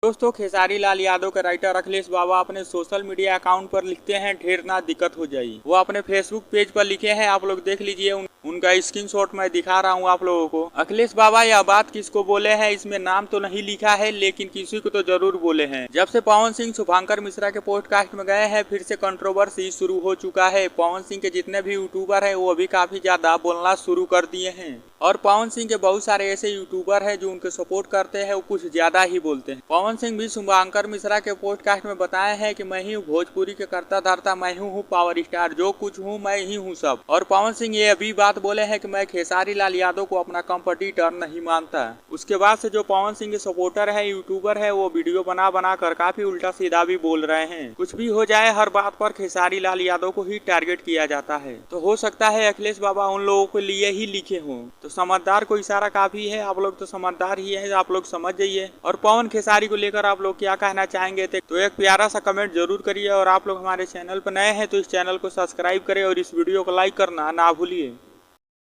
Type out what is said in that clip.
दोस्तों, खेसारी लाल यादव के राइटर अखिलेश बाबा अपने सोशल मीडिया अकाउंट पर लिखते हैं ढेर ना दिक्कत हो जाई। वो अपने फेसबुक पेज पर लिखे हैं, आप लोग देख लीजिए। उनका स्क्रीनशॉट मैं दिखा रहा हूँ आप लोगों को। अखिलेश बाबा यह बात किसको बोले हैं, इसमें नाम तो नहीं लिखा है, लेकिन किसी को तो जरूर बोले हैं। जब से पवन सिंह शुभांकर मिश्रा के पॉडकास्ट में गए हैं, फिर से कंट्रोवर्सी शुरू हो चुका है। पवन सिंह के जितने भी यूट्यूबर हैं वो भी काफी ज्यादा बोलना शुरू कर दिए हैं, और पवन सिंह के बहुत सारे ऐसे यूट्यूबर हैं जो उनके सपोर्ट करते हैं, वो कुछ ज्यादा ही बोलते हैं। पवन सिंह भी शुभांकर मिश्रा के पॉडकास्ट में बताए हैं कि मैं ही हूँ भोजपुरी के करता धरता, मैं हूँ पावर स्टार, जो कुछ हूँ मैं ही हूँ सब। और पवन सिंह ये अभी बात बोले हैं कि मैं खेसारी लाल यादव को अपना कंपटीटर नहीं मानता। उसके बाद से जो पवन सिंह के सपोर्टर है, यूट्यूबर है, वो वीडियो बना बना कर काफी उल्टा सीधा भी बोल रहे हैं। कुछ भी हो जाए, हर बात पर खेसारी लाल यादव को ही टारगेट किया जाता है। तो हो सकता है अखिलेश बाबा उन लोगों के लिए ही लिखे हों। तो समझदार को इशारा काफी है, आप लोग तो समझदार ही है, आप लोग समझ जाइए। और पवन खेसारी को लेकर आप लोग क्या कहना चाहेंगे तो एक प्यारा सा कमेंट जरूर करिए। और आप लोग हमारे चैनल पर नए हैं तो इस चैनल को सब्सक्राइब करें और इस वीडियो को लाइक करना ना भूलिए।